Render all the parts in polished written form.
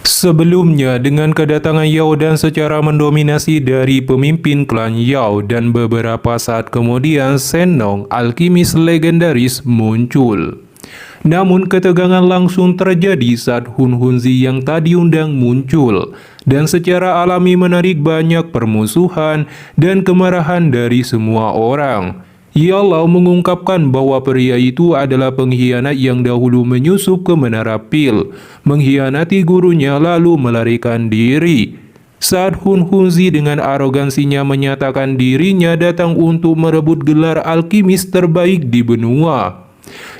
Sebelumnya, dengan kedatangan Yao Dan secara mendominasi dari pemimpin klan Yao dan beberapa saat kemudian Shen Nong, alkimis legendaris, muncul. Namun ketegangan langsung terjadi saat Hun Hunzi yang tadi undang muncul dan secara alami menarik banyak permusuhan dan kemarahan dari semua orang. Yao mengungkapkan bahwa pria itu adalah pengkhianat yang dahulu menyusup ke Menara Pil, mengkhianati gurunya lalu melarikan diri. Saat Hun Hunzi dengan arogansinya menyatakan dirinya datang untuk merebut gelar alkimis terbaik di benua,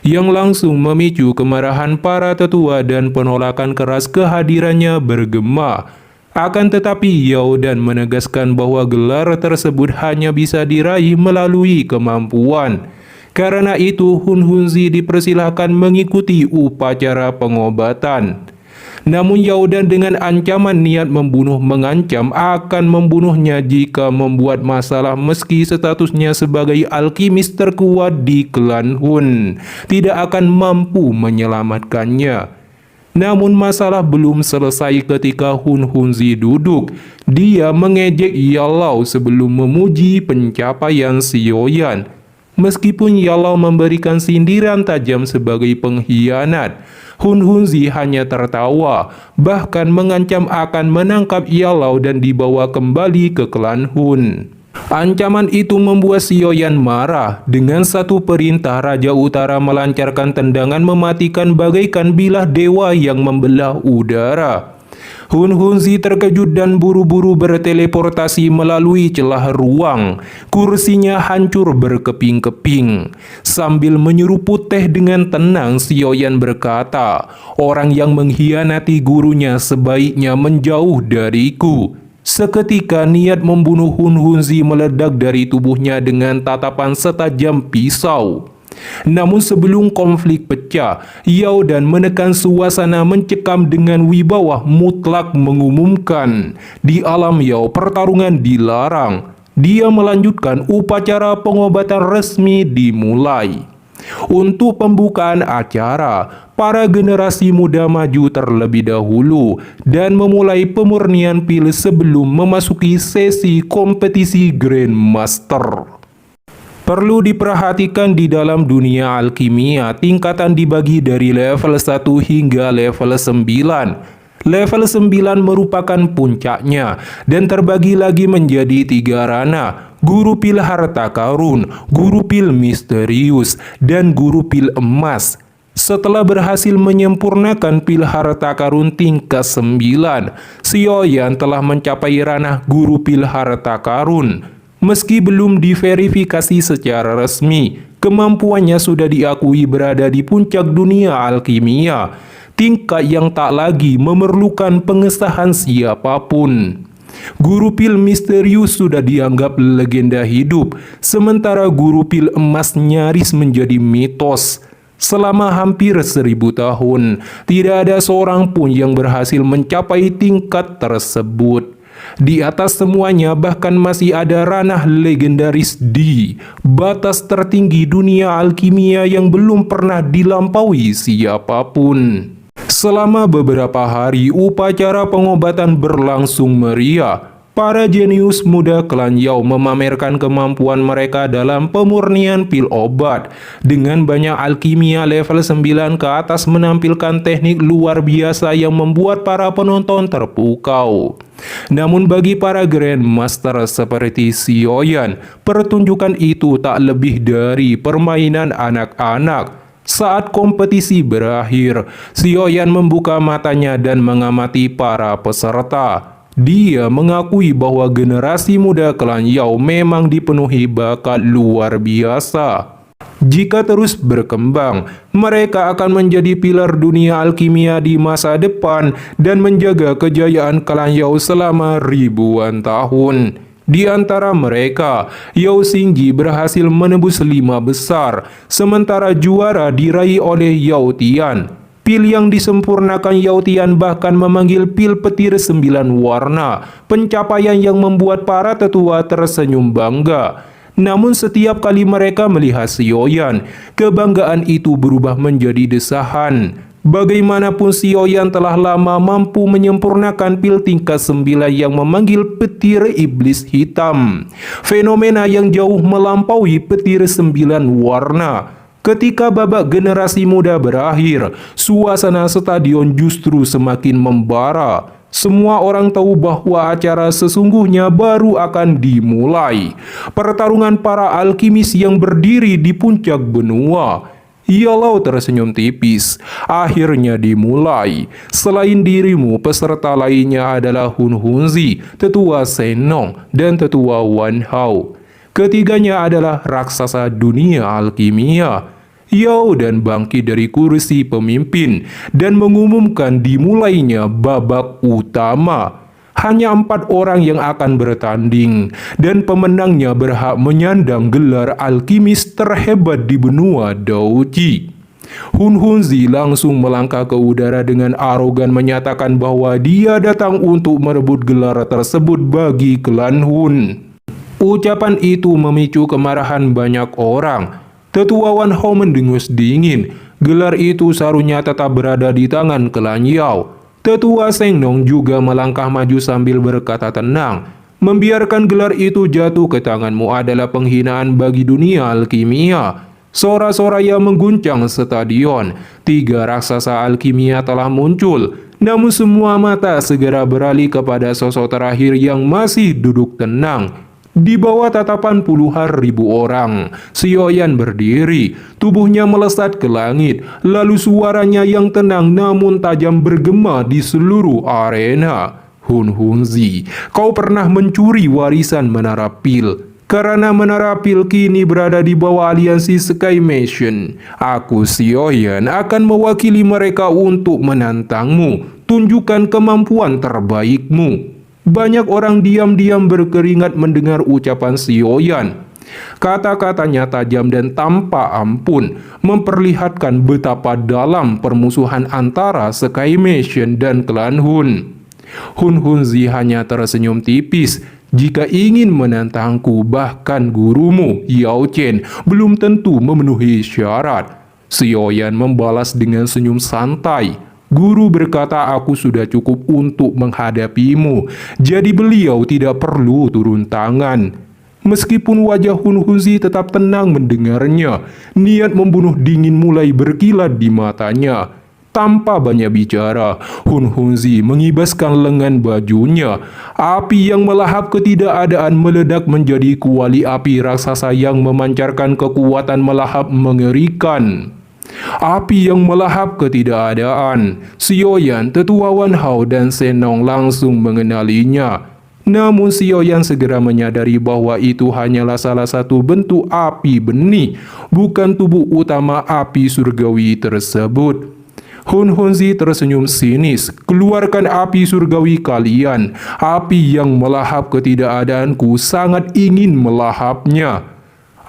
yang langsung memicu kemarahan para tetua dan penolakan keras kehadirannya bergema. Akan tetapi Yao Dan menegaskan bahwa gelar tersebut hanya bisa diraih melalui kemampuan. Karena itu Hun Hunzi dipersilahkan mengikuti upacara pengobatan. Namun Yao Dan dengan ancaman niat membunuh mengancam akan membunuhnya jika membuat masalah meski statusnya sebagai alkimis terkuat di klan Hun tidak akan mampu menyelamatkannya. Namun masalah belum selesai ketika Hun Hunzi duduk. Dia mengejek Yao sebelum memuji pencapaian Xiaoyan. Meskipun Yao memberikan sindiran tajam sebagai pengkhianat, Hun Hunzi hanya tertawa, bahkan mengancam akan menangkap Yao dan dibawa kembali ke klan Hun. Ancaman itu membuat Xiaoyan marah. Dengan satu perintah, Raja Utara melancarkan tendangan mematikan bagaikan bilah dewa yang membelah udara. Hun Hunzi terkejut dan buru-buru berteleportasi melalui celah ruang. Kursinya hancur berkeping-keping. Sambil menyeruput teh dengan tenang, Xiaoyan berkata, "Orang yang mengkhianati gurunya sebaiknya menjauh dariku." Seketika niat membunuh Hun Hunzi meledak dari tubuhnya dengan tatapan setajam pisau. Namun sebelum konflik pecah, Yao Dan menekan suasana mencekam dengan wibawa mutlak mengumumkan, di alam Yao pertarungan dilarang. Dia melanjutkan upacara pengobatan resmi dimulai. Untuk pembukaan acara, para generasi muda maju terlebih dahulu dan memulai pemurnian pil sebelum memasuki sesi kompetisi Grandmaster. Perlu diperhatikan di dalam dunia alkimia, tingkatan dibagi dari level 1 hingga level 9. Level 9 merupakan puncaknya dan terbagi lagi menjadi 3 ranah: Guru Pil Harta Karun, Guru Pil Misterius, dan Guru Pil Emas. Setelah berhasil menyempurnakan Pil Harta Karun tingkat 9, Xiaoyan telah mencapai ranah Guru Pil Harta Karun. Meski belum diverifikasi secara resmi, kemampuannya sudah diakui berada di puncak dunia alkimia, tingkat yang tak lagi memerlukan pengesahan siapapun. Guru Pil Misterius sudah dianggap legenda hidup, sementara Guru Pil Emas nyaris menjadi mitos. Selama hampir 1000 tahun, tidak ada seorang pun yang berhasil mencapai tingkat tersebut. Di atas semuanya bahkan masih ada ranah legendaris di batas tertinggi dunia alkimia yang belum pernah dilampaui siapapun. Selama beberapa hari, upacara pengobatan berlangsung meriah. Para jenius muda klan Yao memamerkan kemampuan mereka dalam pemurnian pil obat. Dengan banyak alkimia level 9 ke atas menampilkan teknik luar biasa yang membuat para penonton terpukau. Namun bagi para Grandmaster seperti Xiaoyan, pertunjukan itu tak lebih dari permainan anak-anak. Saat kompetisi berakhir, Xiaoyan membuka matanya dan mengamati para peserta. Dia mengakui bahwa generasi muda klan Yao memang dipenuhi bakat luar biasa. Jika terus berkembang, mereka akan menjadi pilar dunia alkimia di masa depan dan menjaga kejayaan klan Yao selama ribuan tahun. Di antara mereka, Yao Xingji berhasil menembus 5 besar, sementara juara diraih oleh Yao Tian. Pil yang disempurnakan Yao Tian bahkan memanggil pil petir 9 warna, pencapaian yang membuat para tetua tersenyum bangga. Namun setiap kali mereka melihat Xiaoyan, kebanggaan itu berubah menjadi desahan. Bagaimanapun Xiaoyan telah lama mampu menyempurnakan pil tingkat 9 yang memanggil petir iblis hitam. Fenomena yang jauh melampaui petir 9 warna. Ketika babak generasi muda berakhir, suasana stadion justru semakin membara. Semua orang tahu bahwa acara sesungguhnya baru akan dimulai. Pertarungan para alkimis yang berdiri di puncak benua. Yellow tersenyum tipis. Akhirnya dimulai. Selain dirimu, peserta lainnya adalah Hun Hunzi, tetua Shenong, dan tetua Wan Hao. Ketiganya adalah raksasa dunia alkimia. Yao dan bangkit dari kursi pemimpin dan mengumumkan dimulainya babak utama. Hanya 4 orang yang akan bertanding, dan pemenangnya berhak menyandang gelar alkimis terhebat di benua Daoji. Hun Hunzi langsung melangkah ke udara dengan arogan menyatakan bahwa dia datang untuk merebut gelar tersebut bagi klan Hun. Ucapan itu memicu kemarahan banyak orang. Tetua Wan Hao mendengus dingin. Gelar itu seharusnya tetap berada di tangan klan Yao. Tetua Shenong juga melangkah maju sambil berkata tenang. Membiarkan gelar itu jatuh ke tanganmu adalah penghinaan bagi dunia alkimia. Sorak-soraya mengguncang stadion. 3 raksasa alkimia telah muncul. Namun semua mata segera beralih kepada sosok terakhir yang masih duduk tenang. Di bawah tatapan puluhan ribu orang, Xiaoyan berdiri, tubuhnya melesat ke langit, lalu suaranya yang tenang namun tajam bergema di seluruh arena. Hun Hunzi, kau pernah mencuri warisan Menara Pil. Karena Menara Pil kini berada di bawah aliansi Sky Mansion. Aku, Xiaoyan, akan mewakili mereka untuk menantangmu. Tunjukkan kemampuan terbaikmu. Banyak orang diam-diam berkeringat mendengar ucapan Xiaoyan. Kata-katanya tajam dan tanpa ampun, memperlihatkan betapa dalam permusuhan antara Sky Mansion dan klan Hun. Hun Hunzi hanya tersenyum tipis. Jika ingin menantangku, bahkan gurumu, Yao Chen, belum tentu memenuhi syarat. Xiaoyan membalas dengan senyum santai. Guru berkata aku sudah cukup untuk menghadapimu, jadi beliau tidak perlu turun tangan. Meskipun wajah Hun Hunzi tetap tenang mendengarnya, niat membunuh dingin mulai berkilat di matanya. Tanpa banyak bicara, Hun Hunzi mengibaskan lengan bajunya. Api yang melahap ketidakadaan meledak menjadi kuali api raksasa yang memancarkan kekuatan melahap mengerikan. Api yang melahap ketidakadaan. Xiaoyan, tetua Wan Hao dan Shenong langsung mengenalinya. Namun Xiaoyan segera menyadari bahwa itu hanyalah salah satu bentuk api benih, bukan tubuh utama api surgawi tersebut. Hun Hunzi tersenyum sinis. Keluarkan api surgawi kalian. Api yang melahap ketidakadaanku sangat ingin melahapnya.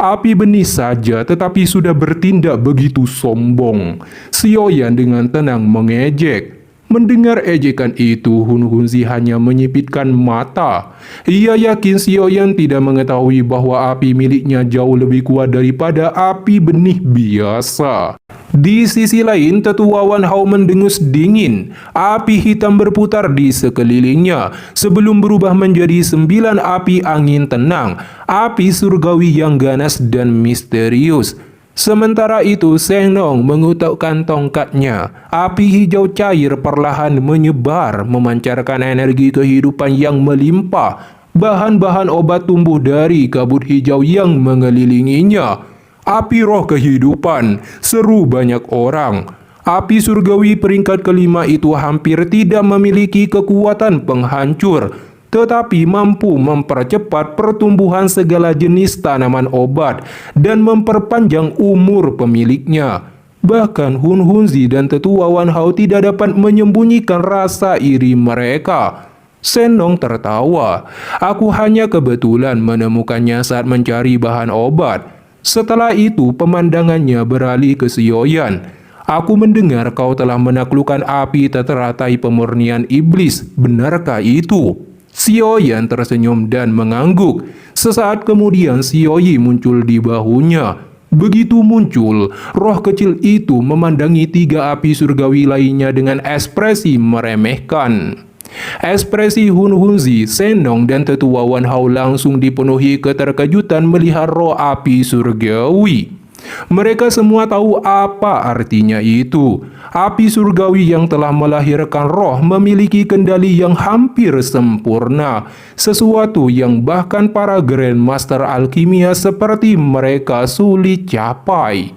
Api benih saja tetapi sudah bertindak begitu sombong. Xiaoyan dengan tenang mengejek. Mendengar ejekan itu, Hun Hunzi hanya menyipitkan mata. Ia yakin Xiaoyan tidak mengetahui bahwa api miliknya jauh lebih kuat daripada api benih biasa. Di sisi lain, tetua Wan Hao mendengus dingin. Api hitam berputar di sekelilingnya sebelum berubah menjadi 9 api angin tenang, api surgawi yang ganas dan misterius. Sementara itu, Shenong mengutukkan tongkatnya. Api hijau cair perlahan menyebar, memancarkan energi kehidupan yang melimpah. Bahan-bahan obat tumbuh dari kabut hijau yang mengelilinginya. Api roh kehidupan, seru banyak orang. Api surgawi peringkat kelima itu hampir tidak memiliki kekuatan penghancur, tetapi mampu mempercepat pertumbuhan segala jenis tanaman obat dan memperpanjang umur pemiliknya. Bahkan Hun Hunzi dan tetua Wan Hao tidak dapat menyembunyikan rasa iri mereka. Shenong tertawa. Aku hanya kebetulan menemukannya saat mencari bahan obat. Setelah itu pemandangannya beralih ke Xiaoyan. Aku mendengar kau telah menaklukkan api teratai pemurnian iblis. Benarkah itu? Xiaoyan tersenyum dan mengangguk. Sesaat kemudian Xiaoyi muncul di bahunya. Begitu muncul, roh kecil itu memandangi 3 api surgawi lainnya dengan ekspresi meremehkan. Ekspresi Hun Hunzi, Senong, dan Tetua Wan Hao langsung dipenuhi keterkejutan melihat roh api surgawi. Mereka semua tahu apa artinya itu. Api surgawi yang telah melahirkan roh memiliki kendali yang hampir sempurna, sesuatu yang bahkan para Grandmaster alkimia seperti mereka sulit capai.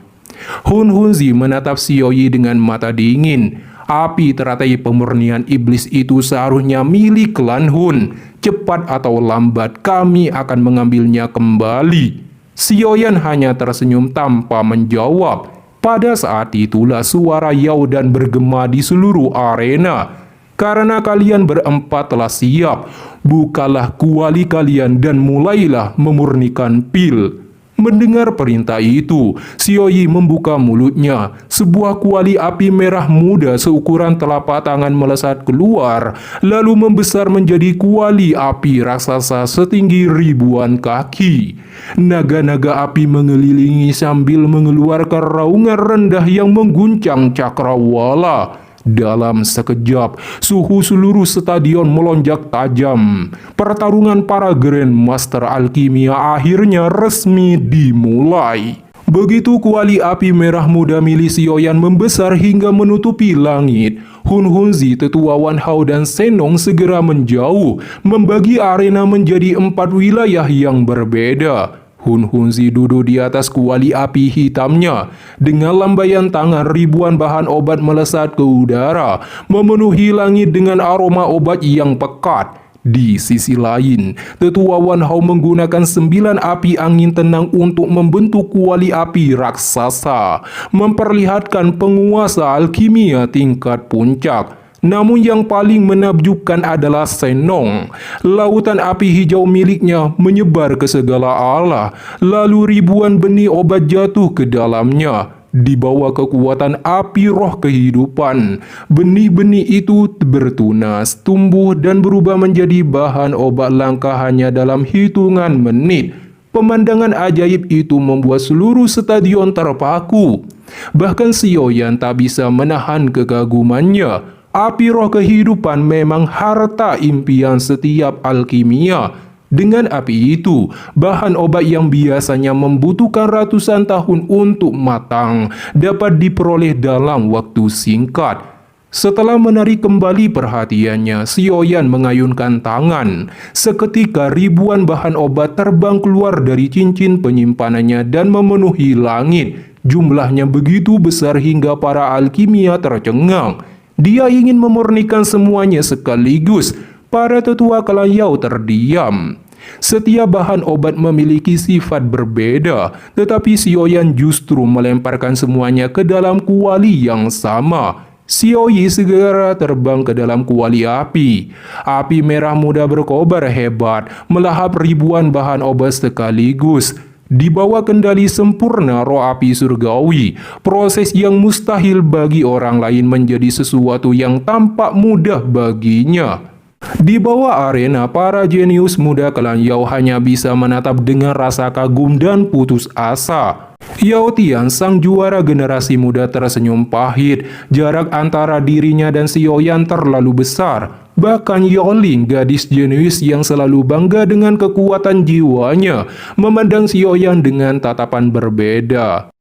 Hun Hunzi menatap Xiao Yi dengan mata dingin. Api teratai pemurnian iblis itu seharusnya milik klan Hun. Cepat atau lambat kami akan mengambilnya kembali. Xiao Yan hanya tersenyum tanpa menjawab. Pada saat itulah suara Yao Dan bergema di seluruh arena. Karena kalian berempat telah siap, bukalah kuali kalian dan mulailah memurnikan pil. Mendengar perintah itu, Xiao Yi membuka mulutnya. Sebuah kuali api merah muda seukuran telapak tangan melesat keluar, lalu membesar menjadi kuali api raksasa setinggi ribuan kaki. Naga-naga api mengelilingi sambil mengeluarkan raungan rendah yang mengguncang cakrawala. Dalam sekejap, suhu seluruh stadion melonjak tajam. Pertarungan para Grandmaster alkimia akhirnya resmi dimulai. Begitu kuali api merah muda milik Xiao Yan membesar hingga menutupi langit, Hun Hunzi, Tetua Wan Hao, dan Senong segera menjauh, membagi arena menjadi 4 wilayah yang berbeda. Hun Hunzi duduk di atas kuali api hitamnya. Dengan lambaian tangan, ribuan bahan obat melesat ke udara, memenuhi langit dengan aroma obat yang pekat. Di sisi lain, Tetua Wan Hao menggunakan 9 api angin tenang untuk membentuk kuali api raksasa, memperlihatkan penguasa alkimia tingkat puncak. Namun yang paling menakjubkan adalah Senong. Lautan api hijau miliknya menyebar ke segala arah, lalu ribuan benih obat jatuh ke dalamnya. Di bawah kekuatan api roh kehidupan, benih-benih itu bertunas, tumbuh, dan berubah menjadi bahan obat langka hanya dalam hitungan menit. Pemandangan ajaib itu membuat seluruh stadion terpaku. Bahkan Xiao Yan tak bisa menahan kekagumannya. Api roh kehidupan memang harta impian setiap alkimia. Dengan api itu, bahan obat yang biasanya membutuhkan ratusan tahun untuk matang dapat diperoleh dalam waktu singkat. Setelah menarik kembali perhatiannya, Xiao Yan mengayunkan tangan. Seketika ribuan bahan obat terbang keluar dari cincin penyimpanannya dan memenuhi langit. Jumlahnya begitu besar hingga para alkimia tercengang. Dia ingin memurnikan semuanya sekaligus. Para tetua klan Yao terdiam. Setiap bahan obat memiliki sifat berbeda, tetapi Xiao Yan justru melemparkan semuanya ke dalam kuali yang sama. Xiao Yi segera terbang ke dalam kuali api. Api merah muda berkobar hebat, melahap ribuan bahan obat sekaligus. Di bawah kendali sempurna roh api surgawi, proses yang mustahil bagi orang lain menjadi sesuatu yang tampak mudah baginya. Di bawah arena, para jenius muda klan Yao hanya bisa menatap dengan rasa kagum dan putus asa. Yao Tian, sang juara generasi muda, tersenyum pahit. Jarak antara dirinya dan Xiao Yan terlalu besar. Bahkan Yao Ling, gadis jenius yang selalu bangga dengan kekuatan jiwanya, memandang Xiao Yan dengan tatapan berbeda.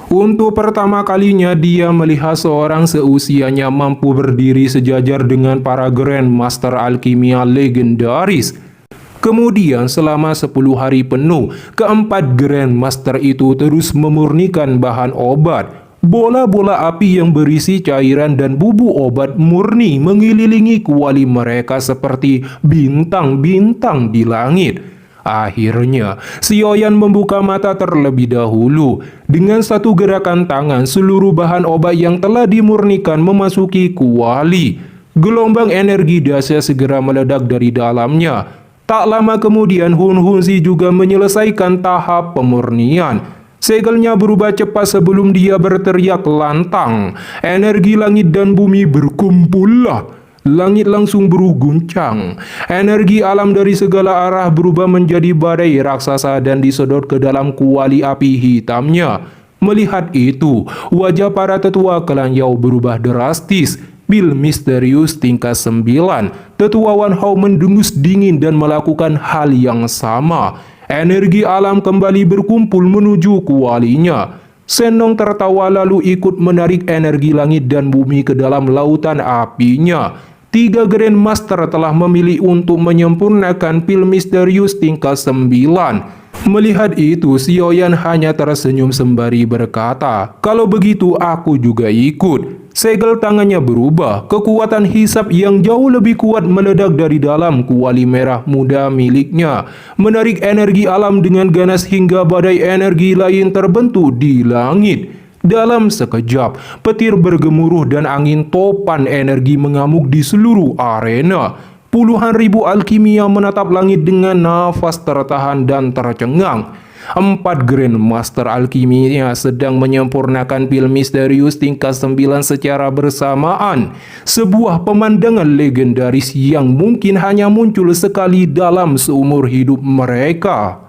Untuk pertama kalinya dia melihat seorang seusianya mampu berdiri sejajar dengan para Grandmaster alkimia legendaris. Kemudian selama 10 hari penuh, keempat Grandmaster itu terus memurnikan bahan obat. Bola-bola api yang berisi cairan dan bubuk obat murni mengelilingi kuali mereka seperti bintang-bintang di langit. Akhirnya, Xiao Yan membuka mata terlebih dahulu. Dengan satu gerakan tangan, seluruh bahan obat yang telah dimurnikan memasuki kuali. Gelombang energi dahsyat segera meledak dari dalamnya. Tak lama kemudian, Hun Hunzi juga menyelesaikan tahap pemurnian. Segelnya berubah cepat sebelum dia berteriak lantang. Energi langit dan bumi berkumpullah. Langit langsung berguncang. Energi alam dari segala arah berubah menjadi badai raksasa dan disedot ke dalam kuali api hitamnya. Melihat itu, wajah para tetua klan Yao berubah drastis. Pil misterius tingkat 9, tetua Wan Hao mendengus dingin dan melakukan hal yang sama. Energi alam kembali berkumpul menuju kualinya. Shen-Nong tertawa lalu ikut menarik energi langit dan bumi ke dalam lautan apinya. 3 Grandmaster telah memilih untuk menyempurnakan pil misterius tingkat 9. Melihat itu, Xiaoyan hanya tersenyum sembari berkata, "Kalau begitu aku juga ikut." Segel tangannya berubah, kekuatan hisap yang jauh lebih kuat meledak dari dalam kuali merah muda miliknya, menarik energi alam dengan ganas hingga badai energi lain terbentuk di langit. Dalam sekejap, petir bergemuruh dan angin topan energi mengamuk di seluruh arena. Puluhan ribu alkimia menatap langit dengan nafas tertahan dan tercengang. 4 Grandmaster alkimia sedang menyempurnakan pil misterius tingkat 9 secara bersamaan. Sebuah pemandangan legendaris yang mungkin hanya muncul sekali dalam seumur hidup mereka.